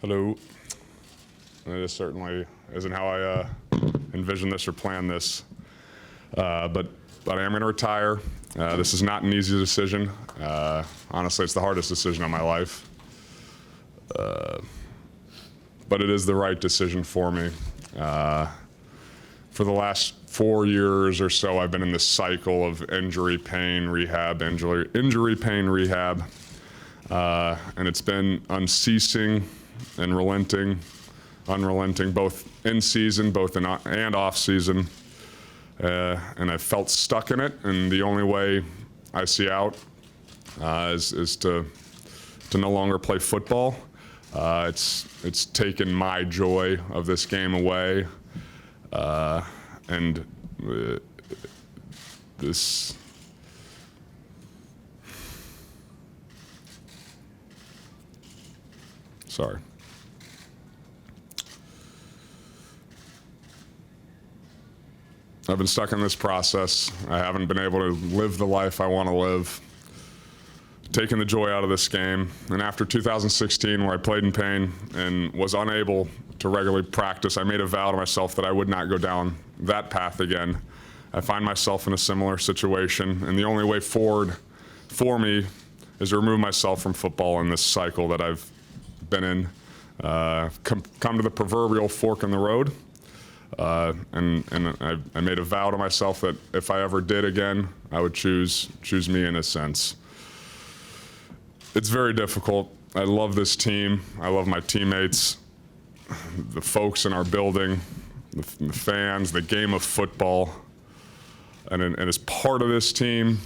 Hello. This certainly isn't how I envisioned this or planned this, but I am going to retire. This is not an easy decision. Honestly, it's the hardest decision of my life, but it is the right decision for me. For the last 4 years or so, I've been in this cycle of injury, pain, rehab, injury, pain, rehab, and it's been unceasing and unrelenting, both in season, both in and off season. And I felt stuck in it, and the only way I see out is to no longer play football. It's taken my joy of this game away, and this. Sorry. I've been stuck in this process. I haven't been able to live the life I want to live, taking the joy out of this game. And after 2016, where I played in pain and was unable to regularly practice, I made a vow to myself that I would not go down that path again. I find myself in a similar situation, and the only way forward for me is to remove myself from football in this cycle that I've been in. Come to the proverbial fork in the road. And I made a vow to myself that if I ever did again, I would choose me in a sense. It's very difficult. I love this team. I love my teammates, the folks in our building, the fans, the game of football. And as part of this team,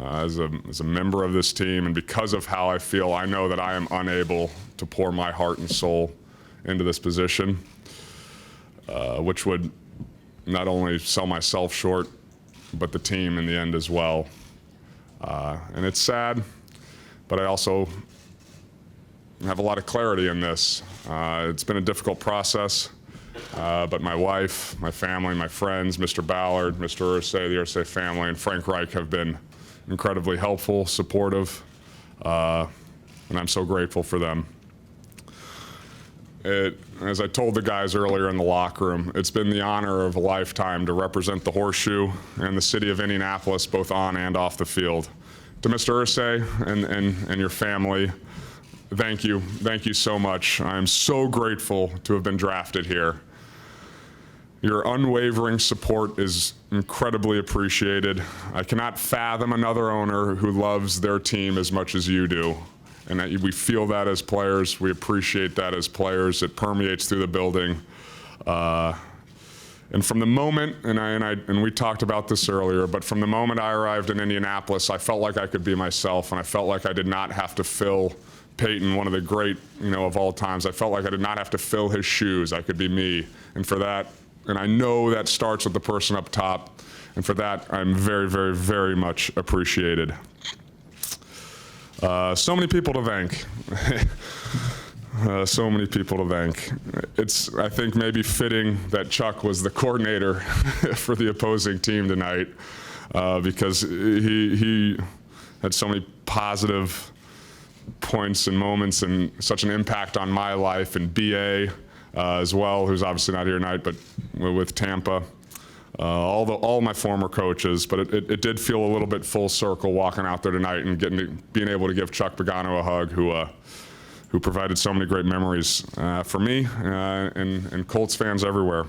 as a member of this team, and because of how I feel, I know that I am unable to pour my heart and soul into this position. Which would not only sell myself short, but the team in the end as well. And it's sad, but I also have a lot of clarity in this. It's been a difficult process, but my wife, my family, my friends, Mr. Ballard, Mr. Irsay, the Irsay family, and Frank Reich have been incredibly helpful, supportive, and I'm so grateful for them. As I told the guys earlier in the locker room, it's been the honor of a lifetime to represent the Horseshoe and the city of Indianapolis, both on and off the field. To Mr. Irsay and your family, thank you. Thank you so much. I'm so grateful to have been drafted here. Your unwavering support is incredibly appreciated. I cannot fathom another owner who loves their team as much as you do. And we feel that as players. We appreciate that as players. It permeates through the building. And from the moment, and we talked about this earlier, but from the moment I arrived in Indianapolis, I felt like I could be myself, and I felt like I did not have to fill Peyton, one of the great, of all times. I felt like I did not have to fill his shoes. I could be me. And for that, and I know that starts with the person up top, and for that, I'm very, very, very much appreciated. So many people to thank. So many people to thank. It's, I think, maybe fitting that Chuck was the coordinator for the opposing team tonight, because he had so many positive points and moments and such an impact on my life, and BA as well, who's obviously not here tonight, but with Tampa. All my former coaches, but it did feel a little bit full circle walking out there tonight and being able to give Chuck Pagano a hug, who provided so many great memories for me and Colts fans everywhere.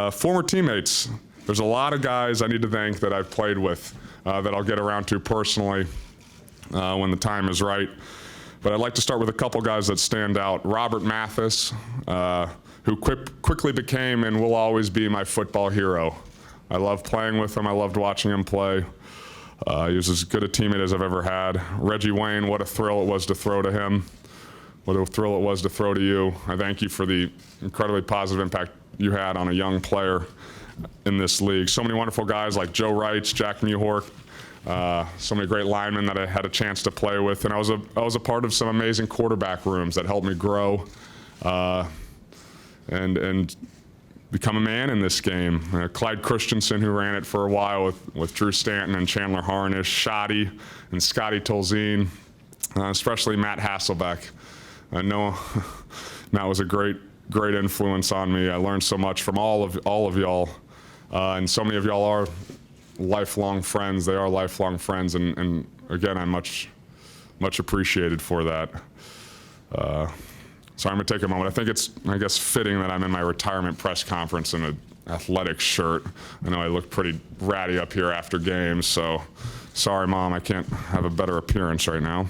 Former teammates, there's a lot of guys I need to thank that I've played with that I'll get around to personally when the time is right. But I'd like to start with a couple guys that stand out. Robert Mathis, who quickly became and will always be my football hero. I loved playing with him. I loved watching him play. He was as good a teammate as I've ever had. Reggie Wayne, what a thrill it was to throw to him. What a thrill it was to throw to you. I thank you for the incredibly positive impact you had on a young player in this league. So many wonderful guys like Joe Wrights, Jack Muhork, so many great linemen that I had a chance to play with. And I was a part of some amazing quarterback rooms that helped me grow. And become a man in this game. Clyde Christensen, who ran it for a while with Drew Stanton and Chandler Harnish, Shoddy and Scotty Tolzien, especially Matt Hasselbeck. Matt was a great influence on me. I learned so much from all of y'all, and so many of y'all are lifelong friends. They are lifelong friends, and again, I'm much appreciated for that. So I'm gonna take a moment. I think it's, I guess, fitting that I'm in my retirement press conference in an athletic shirt. I know I look pretty ratty up here after games, so sorry, Mom, I can't have a better appearance right now.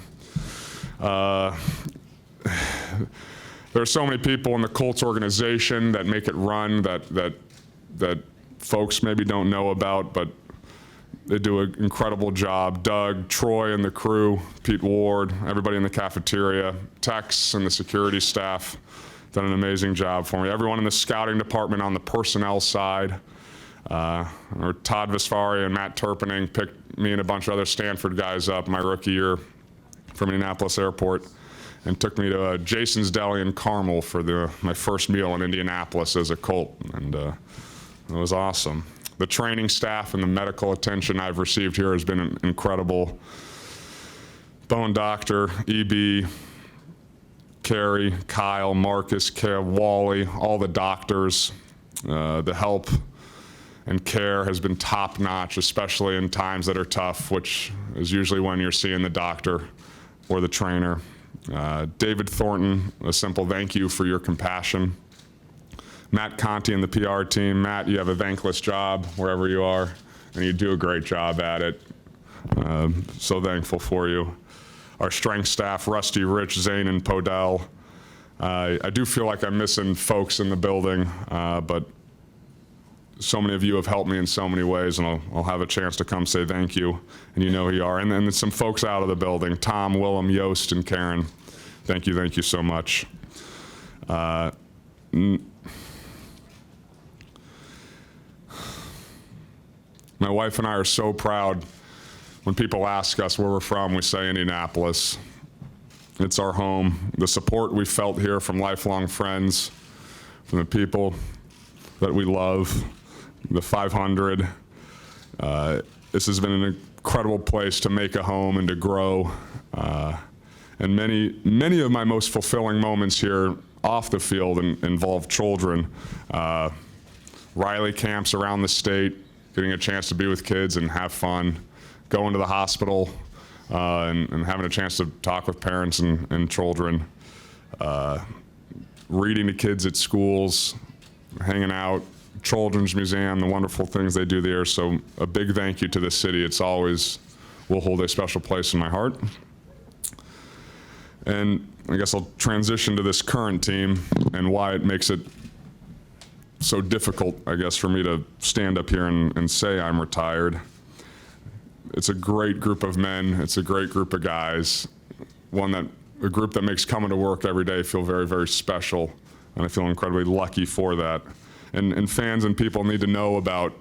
There are so many people in the Colts organization that make it run that folks maybe don't know about, but they do an incredible job. Doug, Troy and the crew, Pete Ward, everybody in the cafeteria, Tex and the security staff done an amazing job for me. Everyone in the scouting department on the personnel side, or Todd Visvari and Matt Turpening picked me and a bunch of other Stanford guys up my rookie year from Indianapolis Airport and took me to Jason's Deli in Carmel for my first meal in Indianapolis as a Colt, and it was awesome. The training staff and the medical attention I've received here has been incredible. Bone doctor, EB, Carrie, Kyle, Marcus, Kev, Wally, all the doctors, the help and care has been top notch, especially in times that are tough, which is usually when you're seeing the doctor or the trainer. David Thornton, a simple thank you for your compassion. Matt Conti and the PR team. Matt, you have a thankless job wherever you are, and you do a great job at it. So thankful for you. Our strength staff, Rusty, Rich, Zane, and Podell. I do feel like I'm missing folks in the building, but so many of you have helped me in so many ways, and I'll have a chance to come say thank you, and you know who you are. And then some folks out of the building, Tom, Willem, Yost, and Karen. Thank you so much. My wife and I are so proud when people ask us where we're from, we say Indianapolis. It's our home. The support we felt here from lifelong friends, from the people that we love, the 500. This has been an incredible place to make a home and to grow. And many of my most fulfilling moments here off the field involve children. Riley camps around the state, getting a chance to be with kids and have fun, going to the hospital and having a chance to talk with parents and children, reading to kids at schools, hanging out, Children's Museum, the wonderful things they do there. So a big thank you to the city. It's always will hold a special place in my heart. And I guess I'll transition to this current team and why it makes it so difficult, I guess, for me to stand up here and say I'm retired. It's a great group of men. It's a great group of guys. A group that makes coming to work every day feel very, very special. And I feel incredibly lucky for that. And fans and people need to know about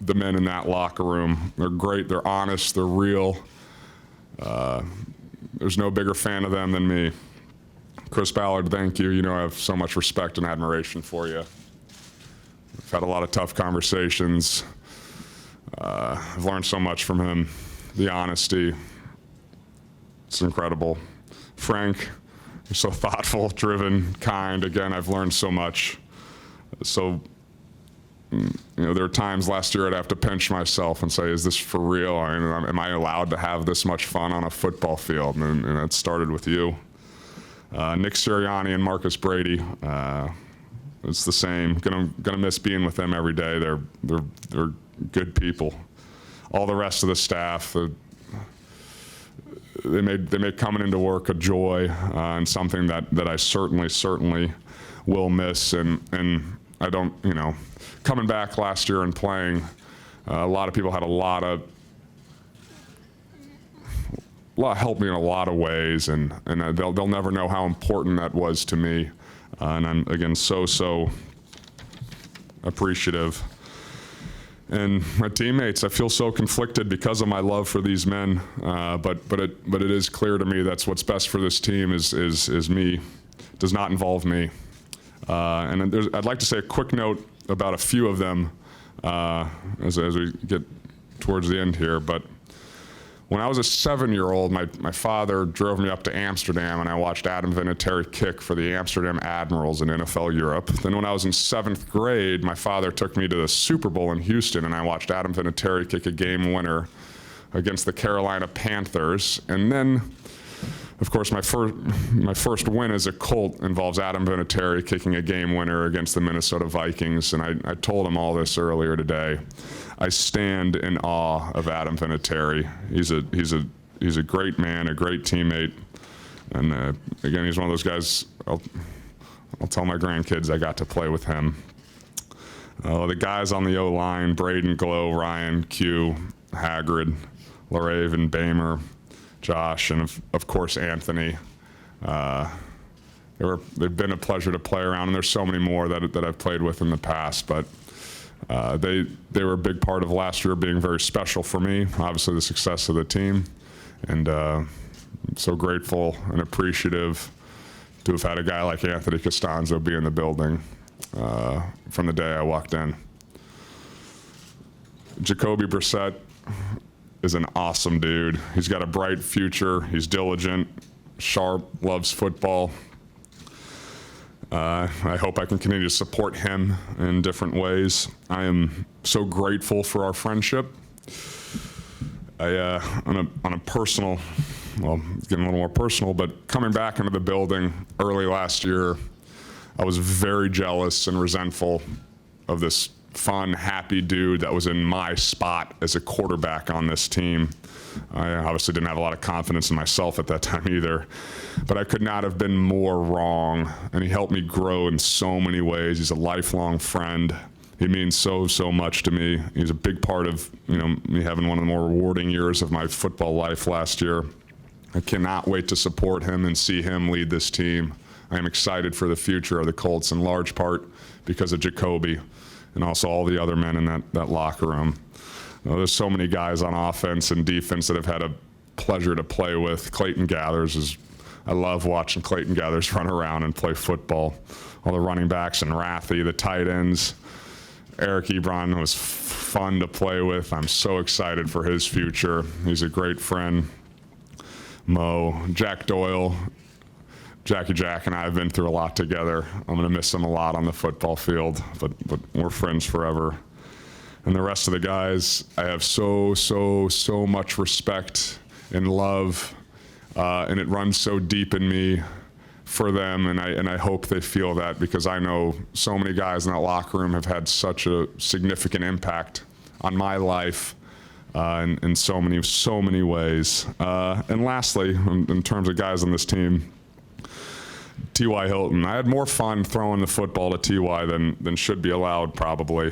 the men in that locker room. They're great, they're honest, they're real. There's no bigger fan of them than me. Chris Ballard, thank you. You know I have so much respect and admiration for you. I've had a lot of tough conversations. I've learned so much from him. The honesty, it's incredible. Frank, you're so thoughtful, driven, kind. Again, I've learned so much. So, there are times last year I'd have to pinch myself and say, is this for real? Am I allowed to have this much fun on a football field? And it started with you. Nick Sirianni and Marcus Brady, it's the same. Gonna miss being with them every day. They're good people. All the rest of the staff, they made coming into work a joy and something that I certainly will miss. And I don't, coming back last year and playing, a lot of people had a lot of helped me in a lot of ways, and they'll never know how important that was to me. And I'm, again, so appreciative. And my teammates, I feel so conflicted because of my love for these men, but it is clear to me that's what's best for this team is me. It does not involve me. And I'd like to say a quick note about a few of them as we get towards the end here. But When I was a 7-year-old, my father drove me up to Amsterdam, and I watched Adam Vinatieri kick for the Amsterdam Admirals in NFL Europe. Then when I was in 7th grade, my father took me to the Super Bowl in Houston, and I watched Adam Vinatieri kick a game winner against the Carolina Panthers. And then, of course, my first win as a Colt involves Adam Vinatieri kicking a game winner against the Minnesota Vikings. And I told him all this earlier today. I stand in awe of Adam Vinatieri. He's a great man, a great teammate, and again, he's one of those guys. I'll tell my grandkids I got to play with him. The guys on the O-line: Braden, Glow, Ryan, Q, Hagrid, Laraven, Bamer, Josh, and of course Anthony. They've been a pleasure to play around, and there's so many more that I've played with in the past, but. They were a big part of last year being very special for me, obviously the success of the team, and I'm so grateful and appreciative to have had a guy like Anthony Costanzo be in the building from the day I walked in. Jacoby Brissett is an awesome dude. He's got a bright future. He's diligent, sharp, loves football. I hope I can continue to support him in different ways. I am so grateful for our friendship. On a personal, well, getting a little more personal, but coming back into the building early last year, I was very jealous and resentful of this fun, happy dude that was in my spot as a quarterback on this team. I obviously didn't have a lot of confidence in myself at that time either, but I could not have been more wrong, and he helped me grow in so many ways. He's a lifelong friend. He means so much to me. He's a big part of me having one of the more rewarding years of my football life last year. I cannot wait to support him and see him lead this team. I am excited for the future of the Colts, in large part because of Jacoby and also all the other men in that locker room. There's so many guys on offense and defense that I've had a pleasure to play with. Clayton Gathers I love watching Clayton Gathers run around and play football. All the running backs and Rathi, the tight ends. Eric Ebron was fun to play with. I'm so excited for his future. He's a great friend. Mo, Jack Doyle, Jackie Jack and I have been through a lot together. I'm gonna miss him a lot on the football field, but we're friends forever. And the rest of the guys, I have so much respect and love, and it runs so deep in me for them, and I hope they feel that, because I know so many guys in that locker room have had such a significant impact on my life in so many ways. And lastly, in terms of guys on this team, T.Y. Hilton. I had more fun throwing the football to T.Y. than should be allowed, probably.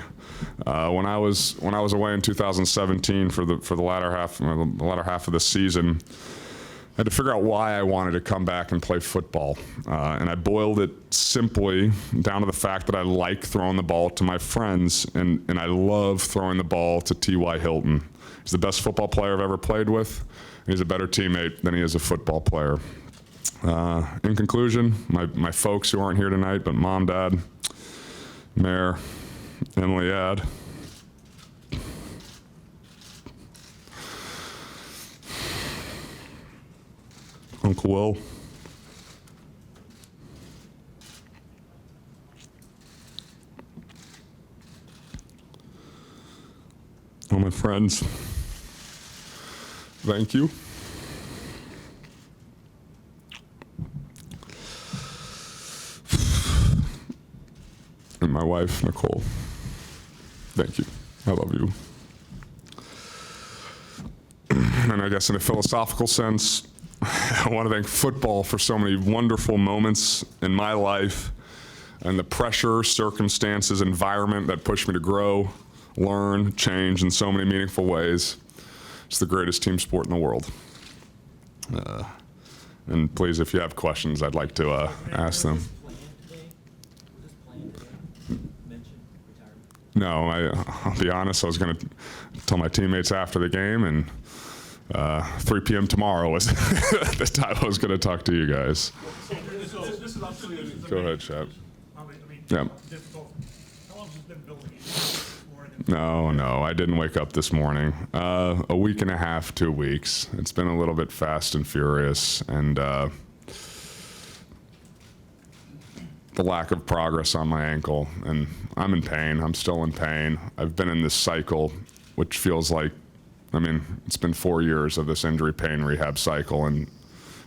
When I was away in 2017 for the latter half of the season, I had to figure out why I wanted to come back and play football. And I boiled it simply down to the fact that I like throwing the ball to my friends, and I love throwing the ball to T.Y. Hilton. He's the best football player I've ever played with, and he's a better teammate than he is a football player. In conclusion, my folks who aren't here tonight, but Mom, Dad, Mayor, and Liad, Uncle Will, all my friends, thank you. And my wife, Nicole, thank you. I love you. And I guess in a philosophical sense, I want to thank football for so many wonderful moments in my life, and the pressure, circumstances, environment that pushed me to grow, learn, change in so many meaningful ways. It's the greatest team sport in the world. And please, if you have questions, I'd like to ask them. No, I'll be honest, I was going to tell my teammates after the game, and 3 p.m. tomorrow was the time I was going to talk to you guys. This is absolutely Go ahead, Chad. I mean, Yeah. difficult. How long has it been building this morning? No, I didn't wake up this morning. A week and a half, 2 weeks. It's been a little bit fast and furious, and the lack of progress on my ankle, and I'm in pain. I'm still in pain. I've been in this cycle, which feels like, I mean, it's been 4 years of this injury pain rehab cycle, and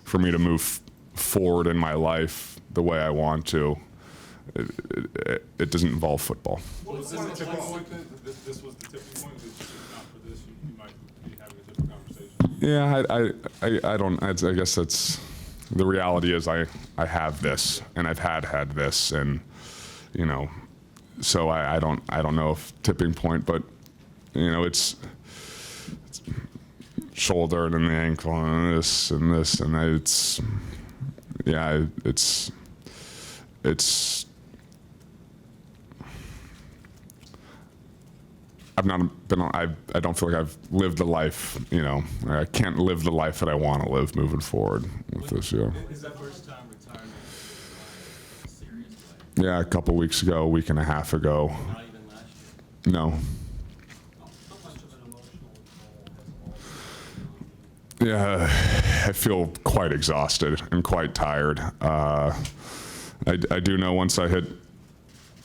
for me to move forward in my life the way I want to, it doesn't involve football. Was this the tipping point then? This was the tipping point? If not for this, you might be having a different conversation? Yeah, I don't, I guess that's, the reality is I have this, and I've had this, and, you know, so I don't know if tipping point, but, you know, it's shoulder and then the ankle and this, and it's, yeah, it's, I've not been, I don't feel like I've lived the life, you know, I can't live the life that I want to live moving forward with this, yeah. Is that first time retirement in a serious way? Yeah, a couple weeks ago, a week and a half ago. Not even last year? No. How much of an emotional toll has all Yeah, I feel quite exhausted and quite tired. I do know once I hit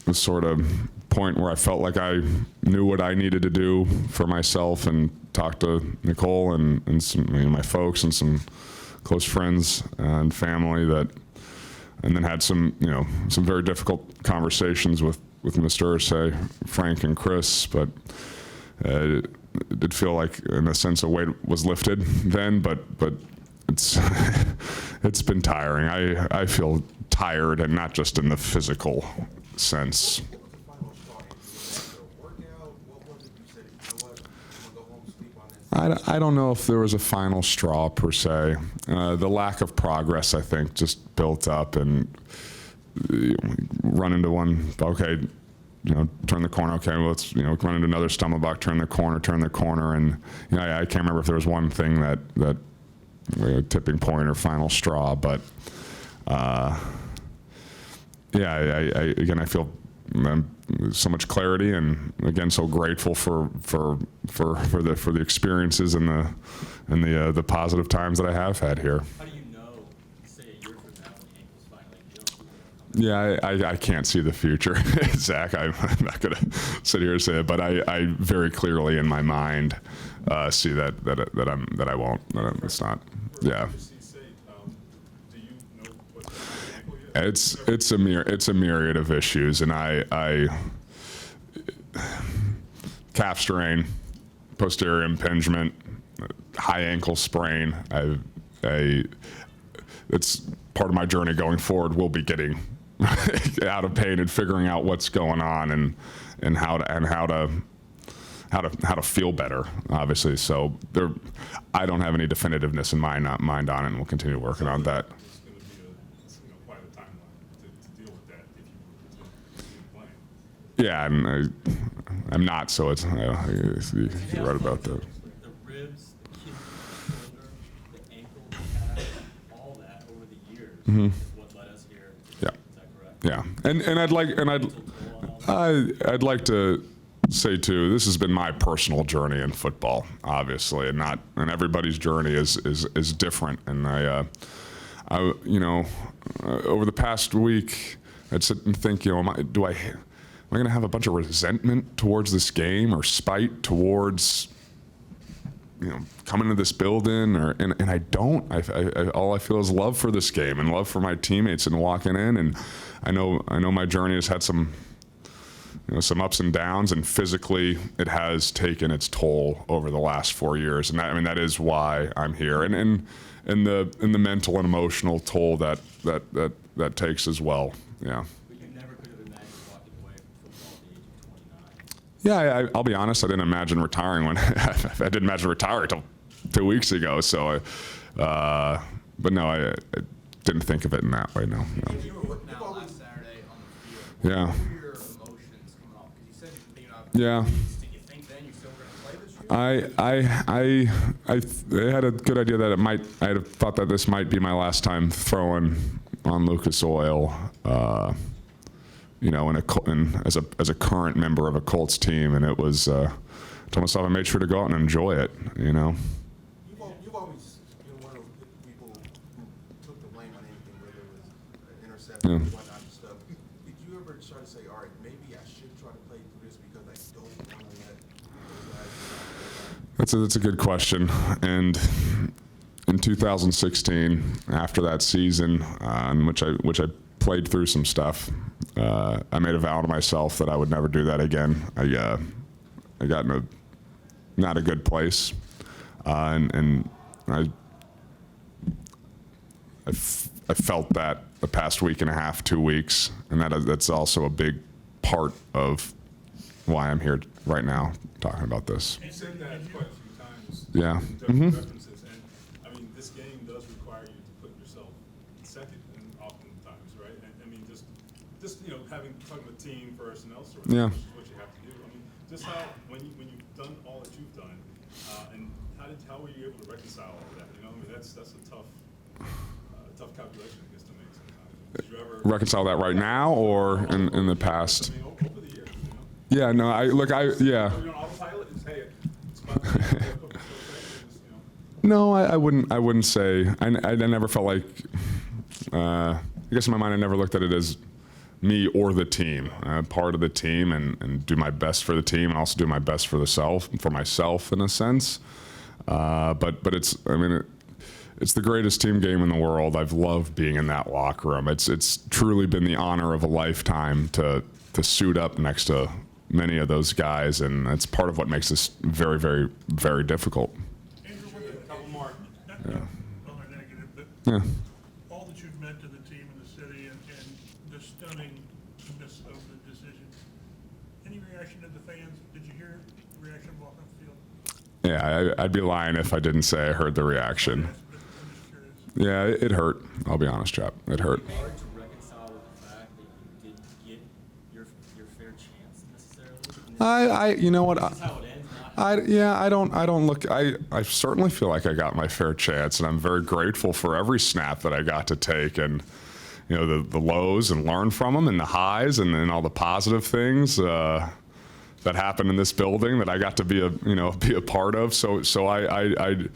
the sort of point where I felt like I knew what I needed to do for myself, and talked to Nicole and some, you know, my folks and some close friends and family, and then had some, you know, some very difficult conversations with Mr. Irsay, Frank, and Chris, but it did feel like, in a sense, a weight was lifted then, but it's it's been tiring. I feel tired, and not just in the physical sense. I don't know if there was a final straw per se. The lack of progress, I think, just built up, and run into one, okay, you know, turn the corner, okay, well, let's, you know, run into another stumble block, turn the corner, and, you know, I can't remember if there was one thing that tipping point or final straw, but yeah, again, I feel so much clarity, and again, so grateful for the experiences and the positive times that I have had here. How do you know, say, a year from now when the ankle's finally healed? Yeah, I can't see the future, Zach. I'm not gonna sit here and say it, but I very clearly in my mind see that I won't. It's not. Yeah. It's a myriad of issues, and I calf strain, posterior impingement, high ankle sprain. It's part of my journey going forward. We'll be getting out of pain and figuring out what's going on, and how to feel better, obviously. So I don't have any definitiveness in my mind on it, and we'll continue working on that. Yeah, and I'm not, so it's, you're right about that. The ribs, the kidney, the shoulder, the ankle, the calf, all that over the years is what led us here. Yeah. Is that correct? Yeah, I'd like to say too, this has been my personal journey in football, obviously, and everybody's journey is different. And I you know, over the past week, I'd sit and think, you know, am I going to have a bunch of resentment towards this game, or spite towards, you know, coming to this building, and I don't. All I feel is love for this game and love for my teammates and walking in. And I know my journey has had some, you know, some ups and downs, and physically it has taken its toll over the last 4 years. And that is why I'm here, and the mental and emotional toll that takes as well. Yeah. Yeah, I'll be honest. I didn't imagine retiring I didn't imagine retiring until 2 weeks ago. So, but no, I didn't think of it in that way. No. You were looking out last Saturday on the field. Yeah. What were your emotions coming off? Because you said you're thinking about. Yeah. Did you think then you still were going to play this year? I had a good idea that I had thought that this might be my last time throwing on Lucas Oil. as a current member of a Colts team, and it was. Told myself I made sure to go out and enjoy it. You've always been one of those people who took the blame on anything, whether it was an interception or whatnot and stuff. Did you ever try to say, all right, maybe I should try to play through this because I don't want to let those guys? That's a good question. And in 2016, after that season, in which I played through some stuff, I made a vow to myself that I would never do that again. I got in a not a good place, and I felt that the past week and a half, 2 weeks, and that's also a big part of why I'm here right now talking about this. You said that quite a few times. Yeah. Different references, and I mean, this game does require you to put yourself second, and oftentimes, right? And I mean, just talking about team first and elsewhere. Yeah. Which is what you have to do. I mean, just how when you've done all that you've done, and how were you able to reconcile all of that? I mean, that's a tough calculation, I guess, to make sometimes. Did you ever Reconcile that right now or in the past? I mean, over the years, Yeah. No. Are you on autopilot? Hey, it's about No, I wouldn't say. I never felt like. I guess in my mind, I never looked at it as me or the team. Part of the team, and do my best for the team, and also do my best for myself in a sense. But it's. I mean, it's the greatest team game in the world. I've loved being in that locker room. It's truly been the honor of a lifetime to suit up next to many of those guys, and that's part of what makes this very, very, very difficult. Andrew, with a couple more, not on a negative, but Yeah. all that you've meant to the team and the city and the stunningness of the decision. Any reaction to the fans? Did you hear the reaction walking off the field? Yeah, I'd be lying if I didn't say I heard the reaction. Yes, but I'm just curious. Yeah, it hurt. I'll be honest, chap. It hurt. Hard to reconcile with the fact that you didn't get your fair chance necessarily. You know what? This is how it ends. I don't look. I certainly feel like I got my fair chance, and I'm very grateful for every snap that I got to take, and the lows and learn from them, and the highs, and then all the positive things that happened in this building that I got to be a part of. So I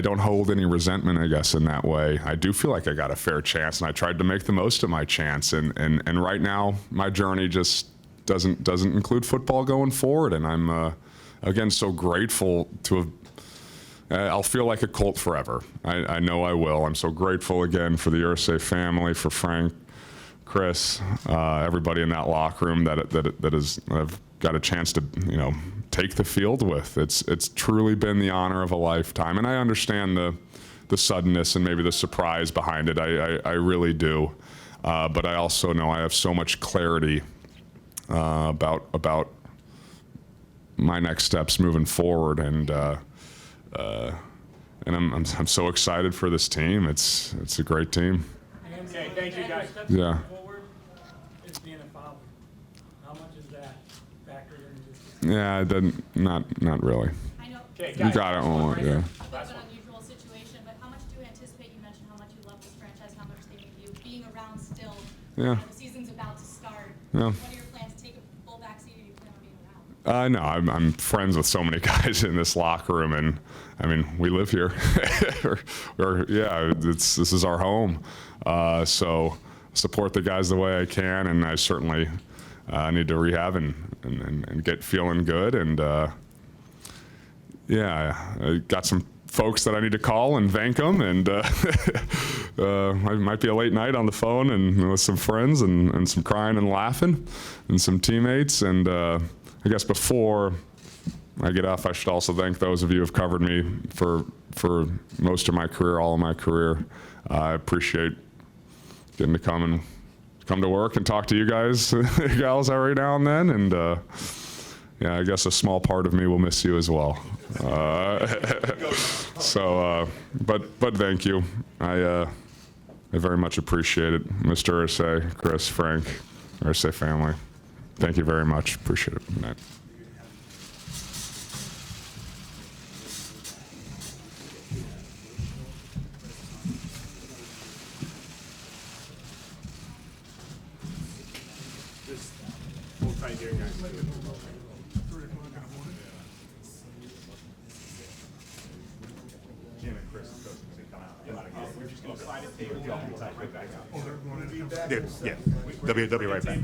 don't hold any resentment, I guess, in that way. I do feel like I got a fair chance, and I tried to make the most of my chance. And right now, my journey just doesn't include football going forward. And I'm again so grateful to have. I'll feel like a Colt forever. I know I will. I'm so grateful again for the Irsay family, for Frank, Chris, everybody in that locker room that is I've got a chance to take the field with. It's truly been the honor of a lifetime, and I understand the suddenness and maybe the surprise behind it. I really do, but I also know I have so much clarity about my next steps moving forward, and I'm so excited for this team. It's a great team. Okay, thank you, guys. Yeah. Forward is being a father. How much is that factored into this? Yeah, not really. I know Okay, You got it. Oh, yeah. a bit of an unusual situation, but how much do you anticipate? You mentioned how much you love this franchise, how much they make you being around still. Yeah. The season's about to start. Yeah. What are your plans to take a full backseat, or do you plan on being around? No, I'm friends with so many guys in this locker room, and I mean, we live here. This is our home. So support the guys the way I can, and I certainly need to rehab and get feeling good. And I got some folks that I need to call and thank them, and it might be a late night on the phone and with some friends and some crying and laughing and some teammates. And I guess before I get off, I should also thank those of you who have covered me for most of my career, all of my career. I appreciate getting to come to work and talk to you guys, gals, every now and then. And I guess a small part of me will miss you as well. But thank you. I very much appreciate it, Mr. Irsay, Chris, Frank, Irsay family. Thank you very much. Appreciate it. Good night. Trying to get guys. 3 o'clock in the morning. Jim and Chris, come out again. We're just gonna slide it, take it, drop it, go back out. Oh, they're going in. Yeah, they'll be right back.